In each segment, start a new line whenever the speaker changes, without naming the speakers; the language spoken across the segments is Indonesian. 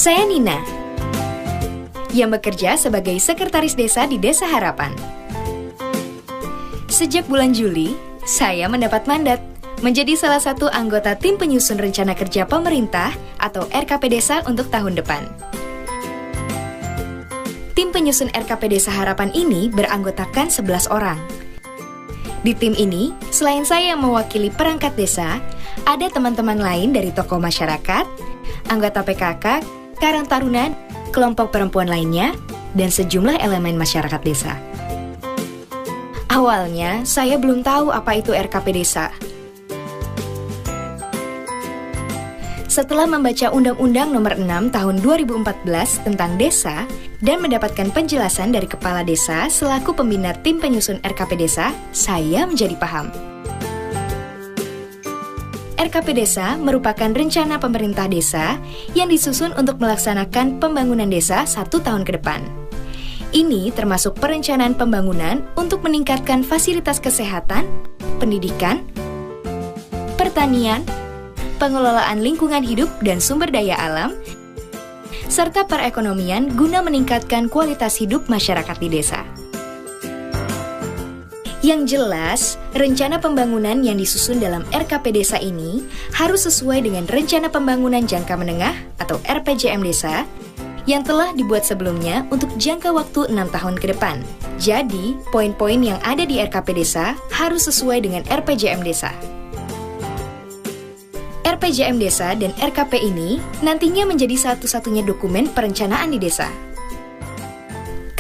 Saya Nina, yang bekerja sebagai sekretaris desa di Desa Harapan. Sejak bulan Juli, saya mendapat mandat menjadi salah satu anggota tim penyusun rencana kerja pemerintah atau RKP Desa untuk tahun depan. Tim penyusun RKP Desa Harapan ini beranggotakan 11 orang. Di tim ini, selain saya yang mewakili perangkat desa, ada teman-teman lain dari tokoh masyarakat, anggota PKK, Karang Taruna, kelompok perempuan lainnya, dan sejumlah elemen masyarakat desa. Awalnya, saya belum tahu apa itu RKP Desa. Setelah membaca Undang-Undang Nomor 6 Tahun 2014 tentang desa dan mendapatkan penjelasan dari Kepala Desa selaku pembina tim penyusun RKP Desa, saya menjadi paham. RKP Desa merupakan rencana pemerintah desa yang disusun untuk melaksanakan pembangunan desa 1 tahun ke depan. Ini termasuk perencanaan pembangunan untuk meningkatkan fasilitas kesehatan, pendidikan, pertanian, pengelolaan lingkungan hidup dan sumber daya alam, serta perekonomian guna meningkatkan kualitas hidup masyarakat di desa. Yang jelas, rencana pembangunan yang disusun dalam RKP Desa ini harus sesuai dengan Rencana Pembangunan Jangka Menengah atau RPJM Desa yang telah dibuat sebelumnya untuk jangka waktu 6 tahun ke depan. Jadi, poin-poin yang ada di RKP Desa harus sesuai dengan RPJM Desa. RPJM Desa dan RKP ini nantinya menjadi satu-satunya dokumen perencanaan di desa.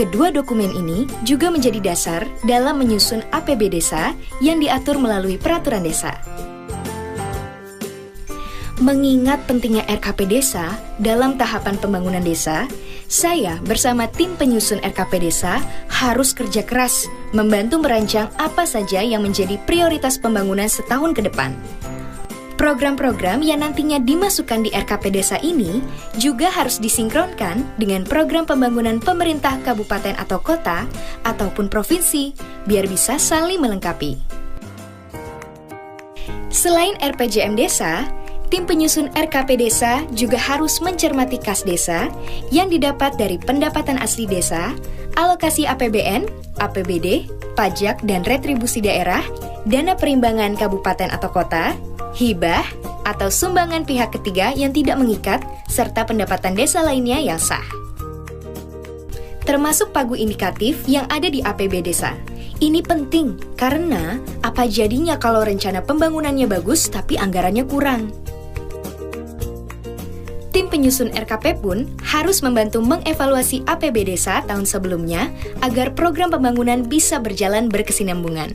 Kedua dokumen ini juga menjadi dasar dalam menyusun APB Desa yang diatur melalui peraturan desa. Mengingat pentingnya RKP Desa dalam tahapan pembangunan desa, saya bersama tim penyusun RKP Desa harus kerja keras membantu merancang apa saja yang menjadi prioritas pembangunan setahun ke depan. Program-program yang nantinya dimasukkan di RKP Desa ini juga harus disinkronkan dengan program pembangunan pemerintah kabupaten atau kota ataupun provinsi biar bisa saling melengkapi. Selain RPJM Desa, tim penyusun RKP Desa juga harus mencermati kas desa yang didapat dari pendapatan asli desa, alokasi APBN, APBD, pajak dan retribusi daerah, dana perimbangan kabupaten atau kota, hibah, atau sumbangan pihak ketiga yang tidak mengikat, serta pendapatan desa lainnya yang sah. Termasuk pagu indikatif yang ada di APB Desa. Ini penting karena apa jadinya kalau rencana pembangunannya bagus tapi anggarannya kurang. Tim penyusun RKP pun harus membantu mengevaluasi APB Desa tahun sebelumnya agar program pembangunan bisa berjalan berkesinambungan.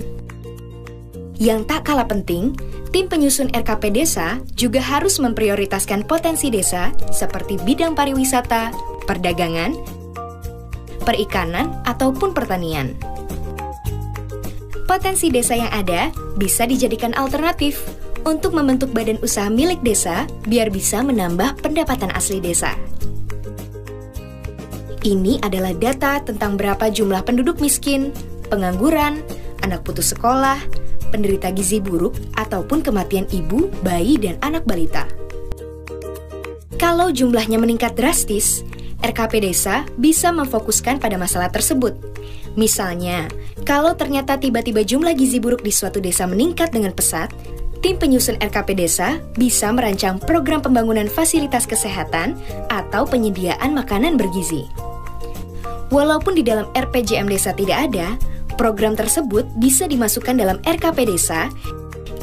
Yang tak kalah penting, tim penyusun RKP Desa juga harus memprioritaskan potensi desa seperti bidang pariwisata, perdagangan, perikanan, ataupun pertanian. Potensi desa yang ada bisa dijadikan alternatif untuk membentuk badan usaha milik desa biar bisa menambah pendapatan asli desa. Ini adalah data tentang berapa jumlah penduduk miskin, pengangguran, anak putus sekolah, penderita gizi buruk, ataupun kematian ibu, bayi, dan anak balita. Kalau jumlahnya meningkat drastis, RKP Desa bisa memfokuskan pada masalah tersebut. Misalnya, kalau ternyata tiba-tiba jumlah gizi buruk di suatu desa meningkat dengan pesat, tim penyusun RKP Desa bisa merancang program pembangunan fasilitas kesehatan atau penyediaan makanan bergizi. Walaupun di dalam RPJM Desa tidak ada, program tersebut bisa dimasukkan dalam RKP Desa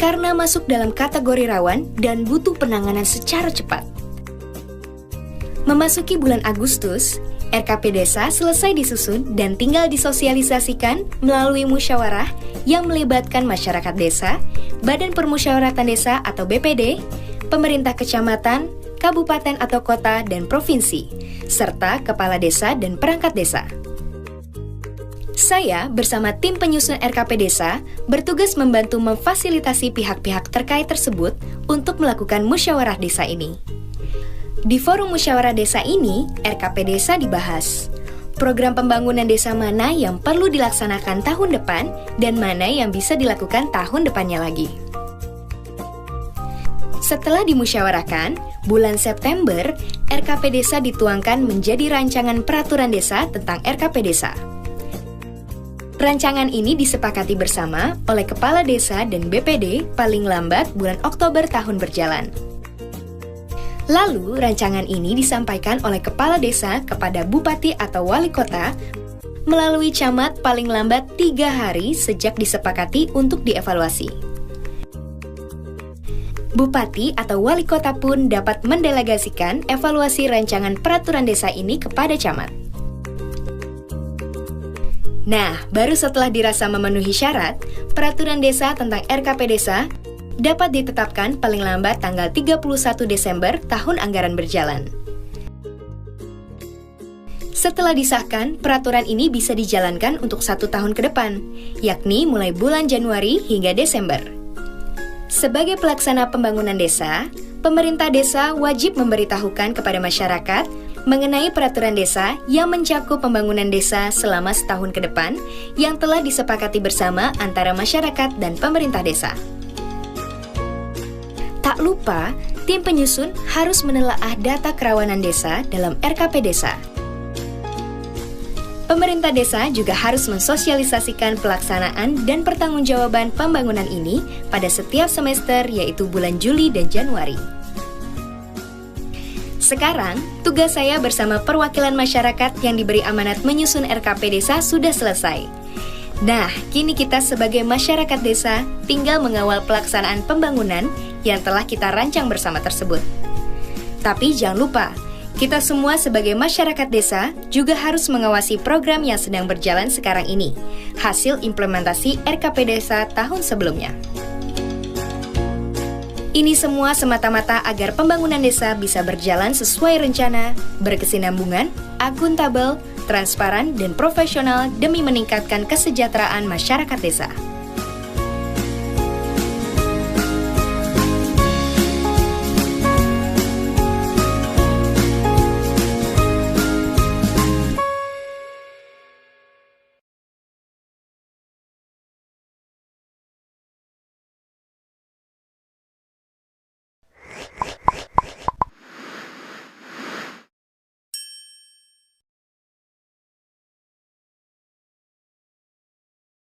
karena masuk dalam kategori rawan dan butuh penanganan secara cepat. Memasuki bulan Agustus, RKP Desa selesai disusun dan tinggal disosialisasikan melalui musyawarah yang melibatkan masyarakat desa, Badan Permusyawaratan Desa atau BPD, pemerintah kecamatan, kabupaten atau kota, dan provinsi, serta kepala desa dan perangkat desa. Saya bersama tim penyusun RKP Desa bertugas membantu memfasilitasi pihak-pihak terkait tersebut untuk melakukan musyawarah desa ini. Di forum musyawarah desa ini, RKP Desa dibahas. Program pembangunan desa mana yang perlu dilaksanakan tahun depan dan mana yang bisa dilakukan tahun depannya lagi. Setelah dimusyawarahkan, bulan September, RKP Desa dituangkan menjadi rancangan peraturan desa tentang RKP Desa. Rancangan ini disepakati bersama oleh Kepala Desa dan BPD paling lambat bulan Oktober tahun berjalan. Lalu, rancangan ini disampaikan oleh Kepala Desa kepada Bupati atau Wali Kota melalui camat paling lambat 3 hari sejak disepakati untuk dievaluasi. Bupati atau wali kota pun dapat mendelegasikan evaluasi rancangan peraturan desa ini kepada camat. Nah, baru setelah dirasa memenuhi syarat, peraturan desa tentang RKP Desa dapat ditetapkan paling lambat tanggal 31 Desember tahun anggaran berjalan. Setelah disahkan, peraturan ini bisa dijalankan untuk 1 tahun ke depan, yakni mulai bulan Januari hingga Desember. Sebagai pelaksana pembangunan desa, pemerintah desa wajib memberitahukan kepada masyarakat mengenai peraturan desa yang mencakup pembangunan desa selama setahun ke depan yang telah disepakati bersama antara masyarakat dan pemerintah desa. Tak lupa, tim penyusun harus menelaah data kerawanan desa dalam RKP Desa. Pemerintah desa juga harus mensosialisasikan pelaksanaan dan pertanggungjawaban pembangunan ini pada setiap semester, yaitu bulan Juli dan Januari. Sekarang, tugas saya bersama perwakilan masyarakat yang diberi amanat menyusun RKP Desa sudah selesai. Nah, kini kita sebagai masyarakat desa tinggal mengawal pelaksanaan pembangunan yang telah kita rancang bersama tersebut. Tapi jangan lupa, kita semua sebagai masyarakat desa juga harus mengawasi program yang sedang berjalan sekarang ini, hasil implementasi RKP Desa tahun sebelumnya. Ini semua semata-mata agar pembangunan desa bisa berjalan sesuai rencana, berkesinambungan, akuntabel, transparan, dan profesional demi meningkatkan kesejahteraan masyarakat desa.